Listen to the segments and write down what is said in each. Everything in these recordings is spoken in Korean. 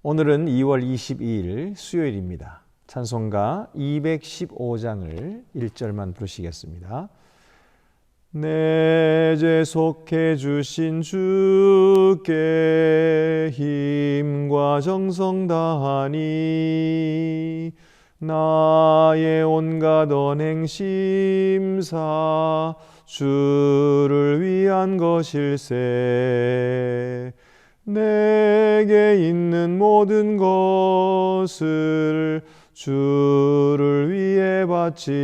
오늘은 2월 22일 수요일입니다. 찬송가 215장을 1절만 부르시겠습니다. 내 죄 속해 주신 주께 힘과 정성 다하니 나의 온갖 언행 심사 주를 위한 것일세. 내게 있는 모든 것을 주를 위해 바치리.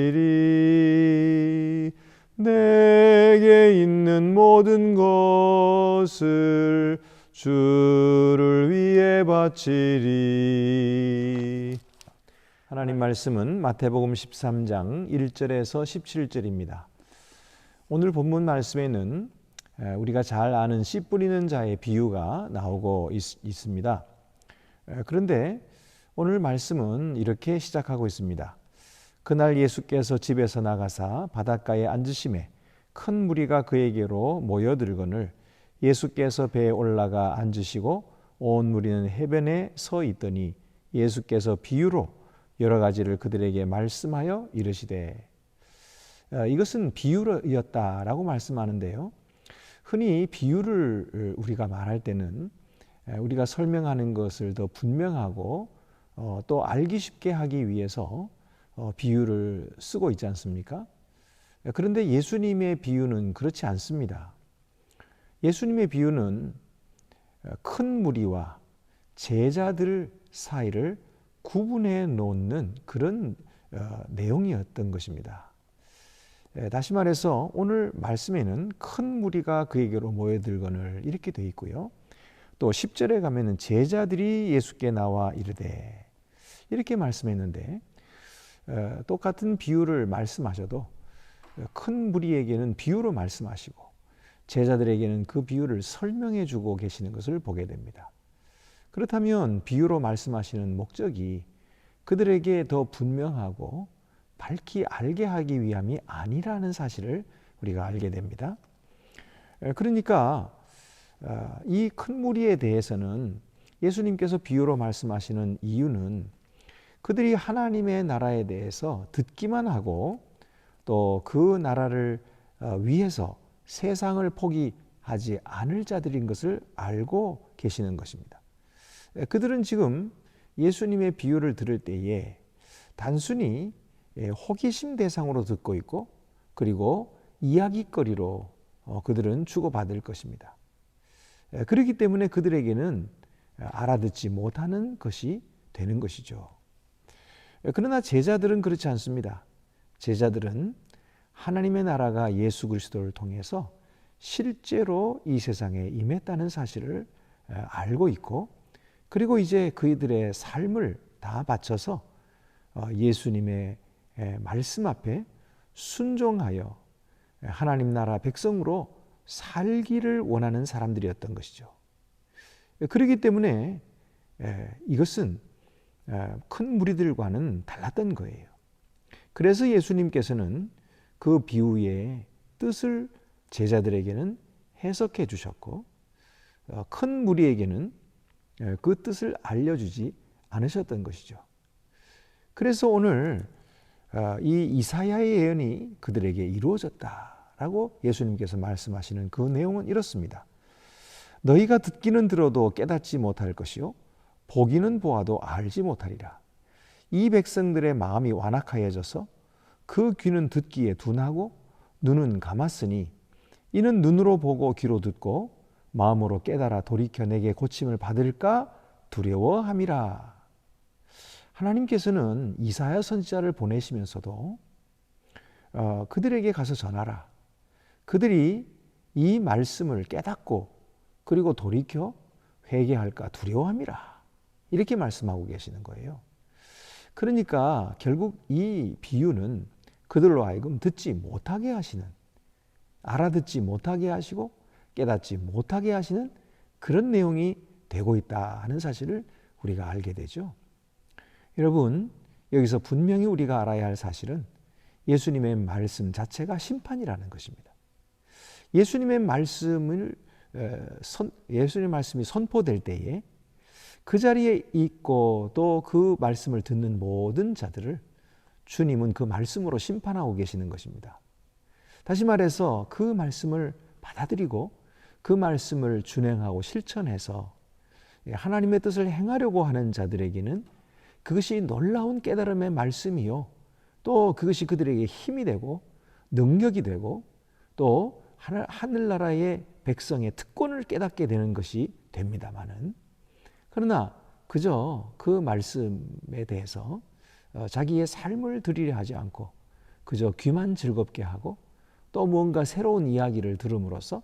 내게 있는 모든 것을 주를 위해 바치리. 하나님 말씀은 마태복음 13장 1절에서 17절입니다. 오늘 본문 말씀에는 우리가 잘 아는 씨 뿌리는 자의 비유가 나오고 있습니다. 그런데 오늘 말씀은 이렇게 시작하고 있습니다. 그날 예수께서 집에서 나가사 바닷가에 앉으심에 큰 무리가 그에게로 모여들거늘 예수께서 배에 올라가 앉으시고 온 무리는 해변에 서 있더니 예수께서 비유로 여러 가지를 그들에게 말씀하여 이르시되. 이것은 비유였다라고 말씀하는데요. 흔히 비유를 우리가 말할 때는 우리가 설명하는 것을 더 분명하고 또 알기 쉽게 하기 위해서 비유를 쓰고 있지 않습니까? 그런데 예수님의 비유는 그렇지 않습니다. 예수님의 비유는 큰 무리와 제자들 사이를 구분해 놓는 그런 내용이었던 것입니다. 다시 말해서 오늘 말씀에는 큰 무리가 그에게로 모여들거늘 이렇게 되어 있고요. 또 10절에 가면은 제자들이 예수께 나와 이르되 이렇게 말씀했는데 똑같은 비유를 말씀하셔도 큰 무리에게는 비유로 말씀하시고 제자들에게는 그 비유를 설명해 주고 계시는 것을 보게 됩니다. 그렇다면 비유로 말씀하시는 목적이 그들에게 더 분명하고 밝히 알게 하기 위함이 아니라는 사실을 우리가 알게 됩니다. 그러니까 이 큰 무리에 대해서는 예수님께서 비유로 말씀하시는 이유는 그들이 하나님의 나라에 대해서 듣기만 하고 또 그 나라를 위해서 세상을 포기하지 않을 자들인 것을 알고 계시는 것입니다. 그들은 지금 예수님의 비유를 들을 때에 단순히 호기심 대상으로 듣고 있고 그리고 이야기거리로 그들은 주고받을 것입니다. 그렇기 때문에 그들에게는 알아듣지 못하는 것이 되는 것이죠. 그러나 제자들은 그렇지 않습니다. 제자들은 하나님의 나라가 예수 그리스도를 통해서 실제로 이 세상에 임했다는 사실을 알고 있고 그리고 이제 그들의 삶을 다 바쳐서 예수님의 말씀 앞에 순종하여 하나님 나라 백성으로 살기를 원하는 사람들이었던 것이죠. 그렇기 때문에 이것은 큰 무리들과는 달랐던 거예요. 그래서 예수님께서는 그 비유의 뜻을 제자들에게는 해석해 주셨고 큰 무리에게는 그 뜻을 알려주지 않으셨던 것이죠. 그래서 오늘 이 이사야의 예언이 그들에게 이루어졌다라고 예수님께서 말씀하시는 그 내용은 이렇습니다. 너희가 듣기는 들어도 깨닫지 못할 것이요 보기는 보아도 알지 못하리라. 이 백성들의 마음이 완악하여져서 그 귀는 듣기에 둔하고 눈은 감았으니 이는 눈으로 보고 귀로 듣고 마음으로 깨달아 돌이켜 내게 고침을 받을까 두려워함이라. 하나님께서는 이사야 선지자를 보내시면서도 그들에게 가서 전하라. 그들이 이 말씀을 깨닫고 그리고 돌이켜 회개할까 두려워함이라. 이렇게 말씀하고 계시는 거예요. 그러니까 결국 이 비유는 그들로 하여금 듣지 못하게 하시는, 알아듣지 못하게 하시고 깨닫지 못하게 하시는 그런 내용이 되고 있다 하는 사실을 우리가 알게 되죠. 여러분, 여기서 분명히 우리가 알아야 할 사실은 예수님의 말씀 자체가 심판이라는 것입니다. 예수님의 말씀이 선포될 때에 그 자리에 있고 또 그 말씀을 듣는 모든 자들을 주님은 그 말씀으로 심판하고 계시는 것입니다. 다시 말해서 그 말씀을 받아들이고 그 말씀을 준행하고 실천해서 하나님의 뜻을 행하려고 하는 자들에게는 그것이 놀라운 깨달음의 말씀이요, 또 그것이 그들에게 힘이 되고 능력이 되고 또 하늘나라의 백성의 특권을 깨닫게 되는 것이 됩니다마는, 그러나 그저 그 말씀에 대해서 자기의 삶을 드리려 하지 않고 그저 귀만 즐겁게 하고 또 무언가 새로운 이야기를 들음으로써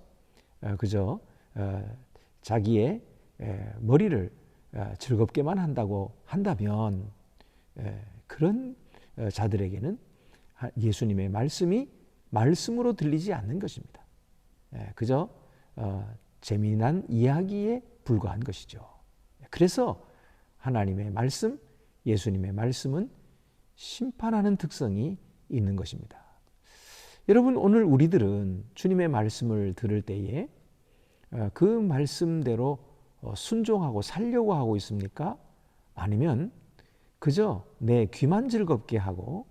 그저 자기의 머리를 즐겁게만 한다면 그런 자들에게는 예수님의 말씀이 말씀으로 들리지 않는 것입니다. 그저 재미난 이야기에 불과한 것이죠. 그래서 하나님의 말씀, 예수님의 말씀은 심판하는 특성이 있는 것입니다. 여러분, 오늘 우리들은 주님의 말씀을 들을 때에 그 말씀대로 순종하고 살려고 하고 있습니까? 아니면 그저 내 귀만 즐겁게 하고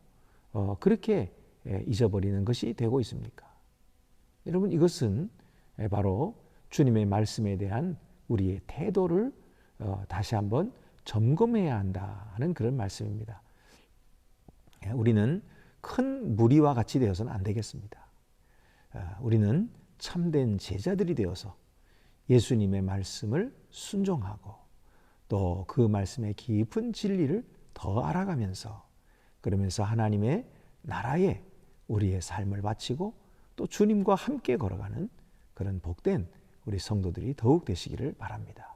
그렇게 잊어버리는 것이 되고 있습니까? 여러분, 이것은 바로 주님의 말씀에 대한 우리의 태도를 다시 한번 점검해야 한다는 그런 말씀입니다. 우리는 큰 무리와 같이 되어서는 안 되겠습니다. 우리는 참된 제자들이 되어서 예수님의 말씀을 순종하고 또 그 말씀의 깊은 진리를 더 알아가면서, 그러면서 하나님의 나라에 우리의 삶을 바치고 또 주님과 함께 걸어가는 그런 복된 우리 성도들이 더욱 되시기를 바랍니다.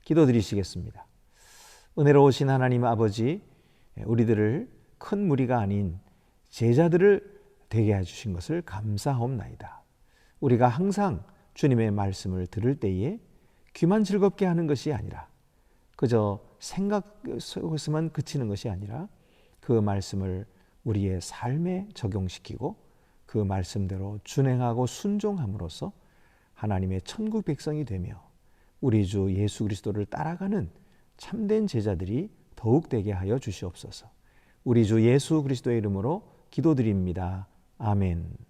기도드리시겠습니다. 은혜로우신 하나님 아버지, 우리들을 큰 무리가 아닌 제자들을 되게 해주신 것을 감사하옵나이다. 우리가 항상 주님의 말씀을 들을 때에 귀만 즐겁게 하는 것이 아니라 그저 생각 속에서만 그치는 것이 아니라 그 말씀을 우리의 삶에 적용시키고 그 말씀대로 준행하고 순종함으로써 하나님의 천국 백성이 되며 우리 주 예수 그리스도를 따라가는 참된 제자들이 더욱 되게 하여 주시옵소서. 우리 주 예수 그리스도의 이름으로 기도드립니다. 아멘.